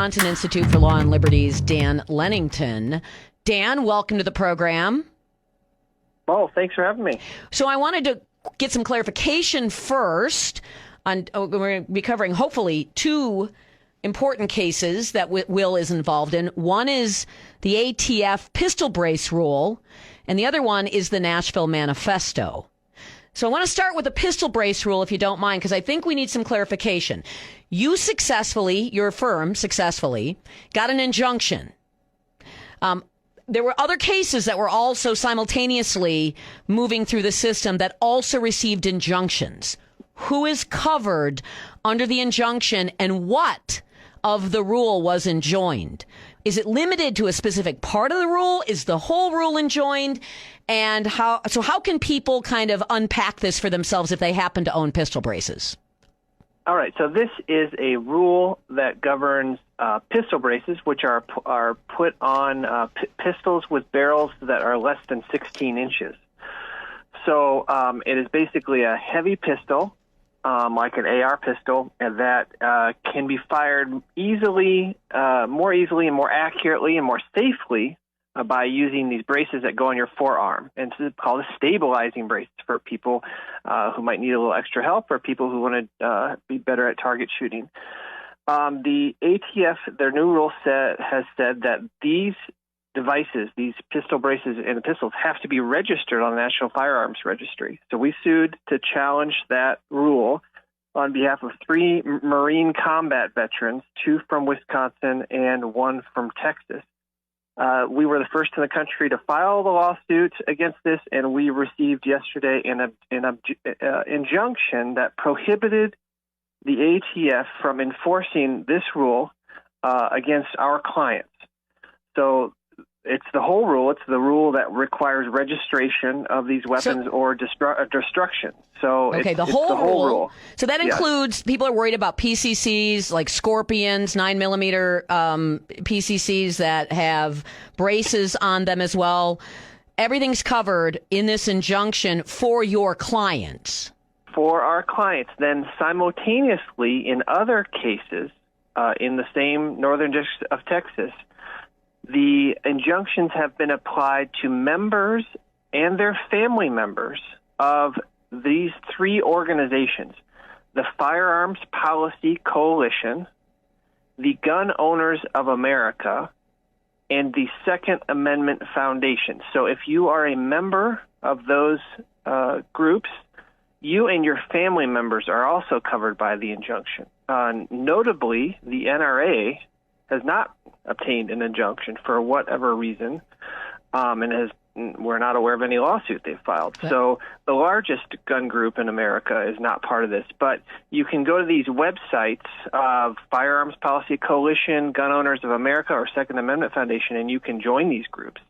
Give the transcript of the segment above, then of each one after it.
Wisconsin Institute for Law and Liberty's Dan Lennington. Dan, welcome to the program. Oh, thanks for having me. So I wanted to get some clarification first. We're going to be covering, hopefully, two important cases that Will is involved in. One is the ATF pistol brace rule, and the other one is the Nashville Manifesto. So I want to start with the pistol brace rule, if you don't mind, because I think we need some clarification. You your firm successfully, got an injunction. There were other cases that were also simultaneously moving through the system that also received injunctions. Who is covered under the injunction, and what of the rule was enjoined? Is it limited to a specific part of the rule? Is the whole rule enjoined? And how can people kind of unpack this for themselves if they happen to own pistol braces? All right, so this is a rule that governs pistol braces, which are put on pistols with barrels that are less than 16 inches. So it is basically a heavy pistol, like an AR pistol, and that can be fired more easily and more accurately and more safely by using these braces that go on your forearm. And it's called a stabilizing brace for people who might need a little extra help, or people who want to be better at target shooting. The ATF, their new rule has said that these devices, these pistol braces and the pistols, have to be registered on the National Firearms Registry. So we sued to challenge that rule on behalf of 3 Marine combat veterans, 2 from Wisconsin and 1 from Texas. We were the first in the country to file the lawsuit against this, and we received yesterday an injunction that prohibited the ATF from enforcing this rule against our clients. So it's the whole rule. It's the rule that requires registration of these weapons or destruction. So okay, it's the whole rule. So that includes people are worried about PCCs like Scorpions, 9mm PCCs that have braces on them as well. Everything's covered in this injunction for your clients. For our clients. Then simultaneously, in other cases, in the same Northern District of Texas, the injunctions have been applied to members and their family members of these 3 organizations: the Firearms Policy Coalition, the Gun Owners of America, and the Second Amendment Foundation. So if you are a member of those groups, you and your family members are also covered by the injunction. Notably, the NRA has not obtained an injunction for whatever reason, and we're not aware of any lawsuit they've filed. Yeah. So the largest gun group in America is not part of this. But you can go to these websites of Firearms Policy Coalition, Gun Owners of America, or Second Amendment Foundation, and you can join these groups.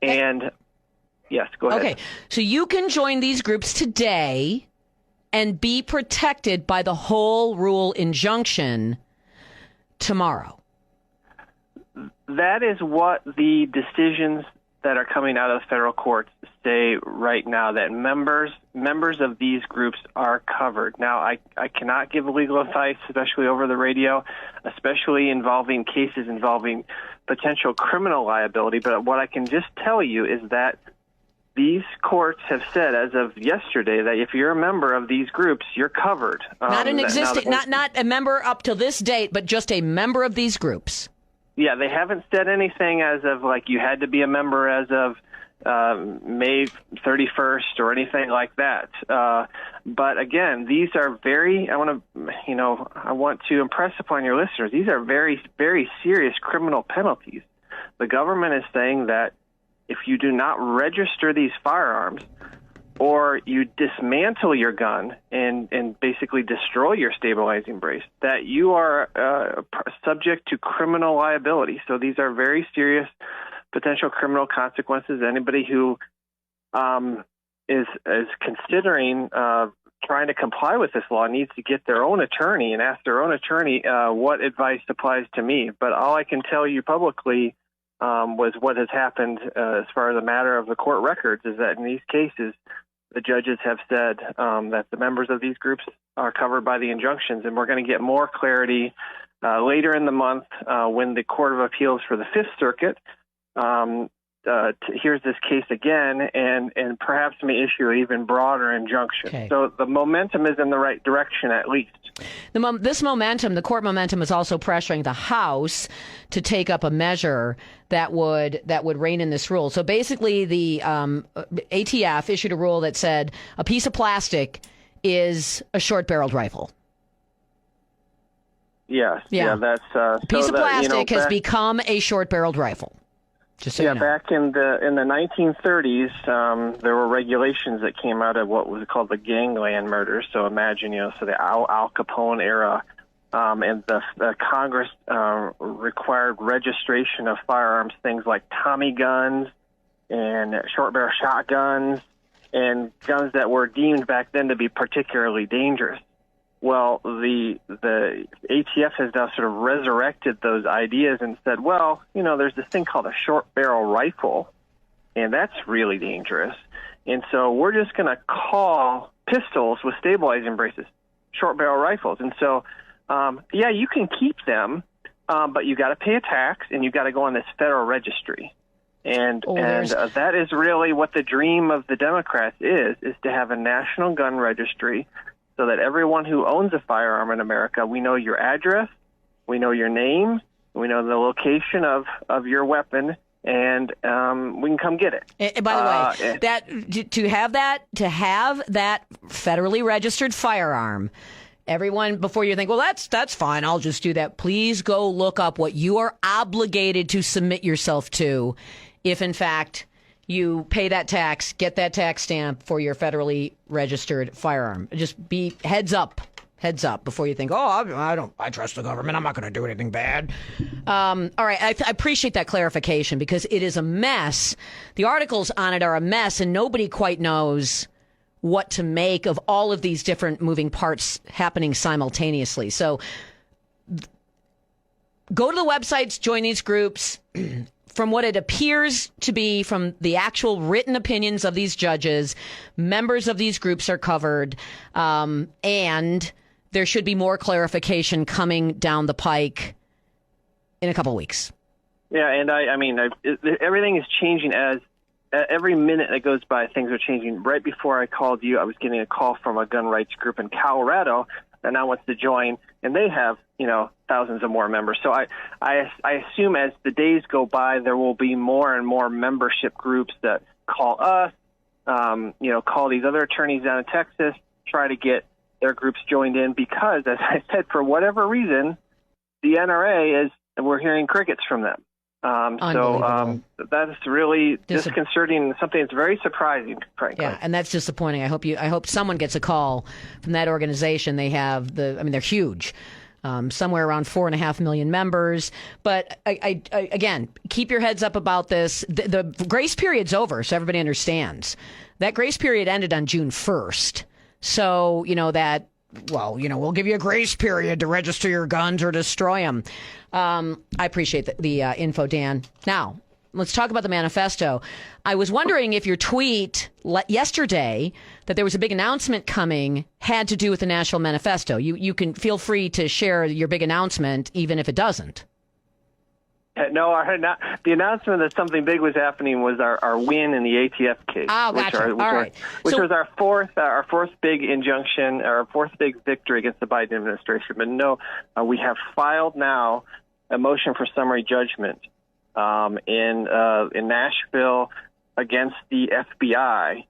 And yes, go ahead. Okay, so you can join these groups today and be protected by the whole rule injunction tomorrow. That is what the decisions that are coming out of the federal courts say right now, that members of these groups are covered. Now, I cannot give legal advice, especially over the radio, especially involving cases involving potential criminal liability. But what I can just tell you is that these courts have said, as of yesterday, that if you're a member of these groups, you're covered. Not a member up to this date, but just a member of these groups. Yeah, they haven't said anything as of like you had to be a member as of May 31st or anything like that. But again, these are I want to impress upon your listeners, these are very, very serious criminal penalties. The government is saying that if you do not register these firearms, or you dismantle your gun and basically destroy your stabilizing brace, that you are subject to criminal liability. So these are very serious potential criminal consequences. Anybody who is considering trying to comply with this law needs to get their own attorney and ask their own attorney what advice applies to me. But all I can tell you publicly was what has happened as far as a matter of the court records is that in these cases, the judges have said that the members of these groups are covered by the injunctions, and we're going to get more clarity later in the month when the Court of Appeals for the Fifth Circuit hears this case again and perhaps may issue an even broader injunction. Okay. So the momentum is in the right direction, at least. This momentum, the court momentum, is also pressuring the House to take up a measure that would rein in this rule. So basically, the ATF issued a rule that said a piece of plastic is a short-barreled rifle. Yes. Yeah. That's a piece of plastic has become a short-barreled rifle. Just so you know. Back in the 1930s, there were regulations that came out of what was called the gangland murders. So imagine, so the Al Capone era, and the Congress required registration of firearms, things like Tommy guns and short barrel shotguns, and guns that were deemed back then to be particularly dangerous. Well, the ATF has now sort of resurrected those ideas and said, well, there's this thing called a short barrel rifle, and that's really dangerous. And so we're just going to call pistols with stabilizing braces short barrel rifles. And so, you can keep them, but you got to pay a tax and you got to go on this federal registry. And that is really what the dream of the Democrats is to have a national gun registry, so that everyone who owns a firearm in America, we know your address, we know your name, we know the location of your weapon, and we can come get it. And by the way, to have that federally registered firearm, everyone, before you think, well, that's fine, I'll just do that. Please go look up what you are obligated to submit yourself to, if in fact you pay that tax, get that tax stamp for your federally registered firearm. Just be heads up before you think, I trust the government, I'm not going to do anything bad. All right, I appreciate that clarification, because it is a mess. The articles on it are a mess, and nobody quite knows what to make of all of these different moving parts happening simultaneously. So go to the websites, join these groups. From what it appears to be from the actual written opinions of these judges, members of these groups are covered, and there should be more clarification coming down the pike in a couple of weeks. Yeah, and everything is changing as every minute that goes by, things are changing. Right before I called you, I was getting a call from a gun rights group in Colorado that now wants to join, and they have, thousands of more members. So I assume as the days go by, there will be more and more membership groups that call us, call these other attorneys down in Texas, try to get their groups joined in, because, as I said, for whatever reason, the NRA we're hearing crickets from them. So that is really disconcerting and something that's very surprising, frankly. Yeah, and that's disappointing. I hope someone gets a call from that organization. They have they're huge. Somewhere around 4.5 million members. But I again, keep your heads up about this. The grace period's over, so everybody understands. That grace period ended on June 1st. So, we'll give you a grace period to register your guns or destroy them. I appreciate the info, Dan. Now, let's talk about the manifesto. I was wondering if your tweet yesterday that there was a big announcement coming had to do with the National Manifesto. You can feel free to share your big announcement, even if it doesn't. No, the announcement that something big was happening was our win in the ATF case. Oh, gotcha. All right. Which was our fourth big injunction, our fourth big victory against the Biden administration. But no, we have filed now a motion for summary judgment in Nashville against the FBI,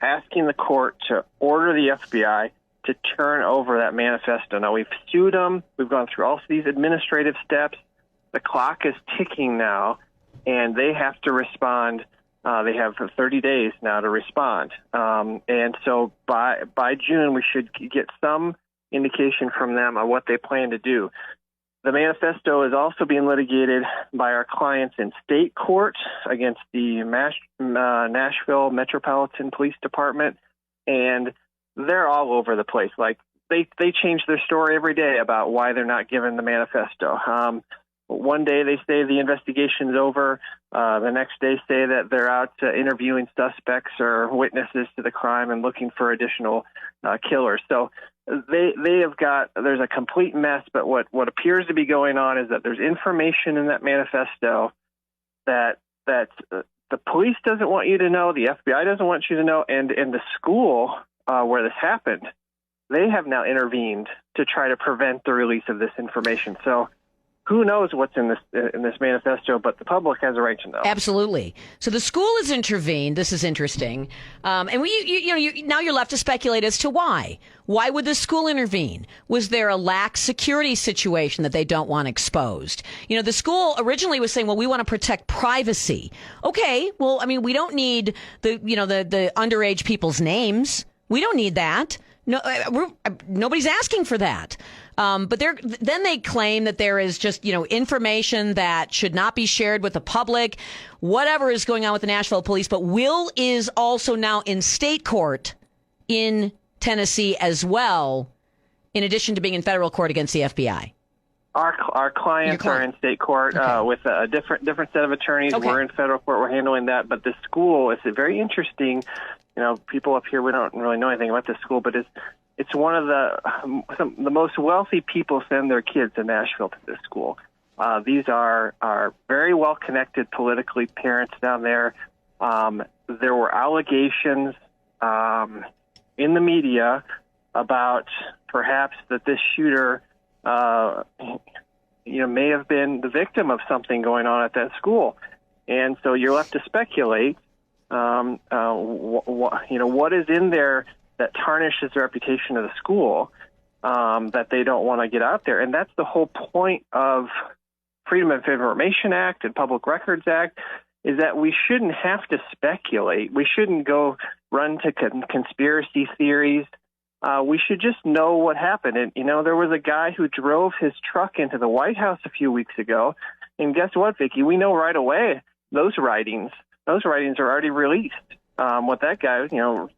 asking the court to order the FBI to turn over that manifesto. Now, we've sued them. We've gone through all of these administrative steps. The clock is ticking now, and they have to respond. They have 30 days now to respond. And so by June, we should get some indication from them on what they plan to do. The manifesto is also being litigated by our clients in state court against the Nashville Metropolitan Police Department, and they're all over the place. Like they change their story every day about why they're not given the manifesto. One day they say the investigation's over. The next day say that they're out interviewing suspects or witnesses to the crime and looking for additional killers. So they have got, there's a complete mess, but what appears to be going on is that there's information in that manifesto that the police doesn't want you to know, the FBI doesn't want you to know, and the school where this happened, they have now intervened to try to prevent the release of this information. So who knows what's in this manifesto, but the public has a right to know. Absolutely. So the school has intervened. This is interesting. And now you're left to speculate as to why. Why would the school intervene? Was there a lax security situation that they don't want exposed? The school originally was saying, well, we want to protect privacy. Okay. Well, I mean, we don't need the underage people's names. We don't need that. No, nobody's asking for that. But then they claim that there is just, information that should not be shared with the public, whatever is going on with the Nashville police. But Will is also now in state court in Tennessee as well, in addition to being in federal court against the FBI. Our clients are in state court with a different set of attorneys. Okay. We're in federal court. We're handling that. But the school is very interesting. People up here, we don't really know anything about this school, but it's one of the most wealthy people send their kids to Nashville to this school. These are very well-connected politically parents down there. There were allegations in the media about perhaps that this shooter may have been the victim of something going on at that school. And so you're left to speculate, what is in there that tarnishes the reputation of the school, that they don't want to get out there. And that's the whole point of Freedom of Information Act and Public Records Act, is that we shouldn't have to speculate. We shouldn't go run to conspiracy theories. We should just know what happened. And, there was a guy who drove his truck into the White House a few weeks ago. And guess what, Vicki? We know right away those writings are already released. What that guy,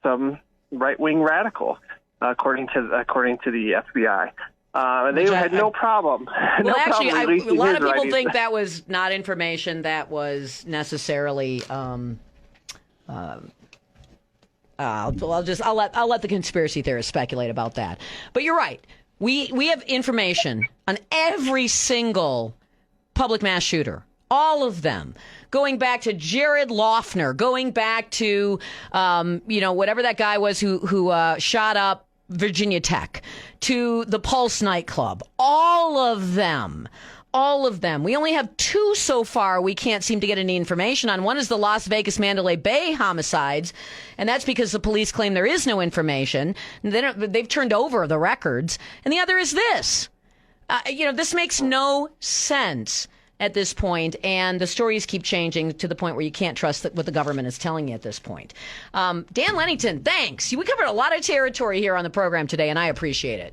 some right-wing radical, according to the FBI. They had no problem. Well, no actually, problem a lot of people think that was not information that was necessarily. I'll let the conspiracy theorists speculate about that. But you're right. We have information on every single public mass shooter. All of them, going back to Jared Loughner, going back to, whatever that guy was who shot up Virginia Tech, to the Pulse nightclub, all of them. We only have 2 so far we can't seem to get any information on. One is the Las Vegas Mandalay Bay homicides, and that's because the police claim there is no information. They've turned over the records. And the other is this. This makes no sense at this point, and the stories keep changing to the point where you can't trust what the government is telling you at this point. Dan Lennington, thanks. We covered a lot of territory here on the program today, and I appreciate it.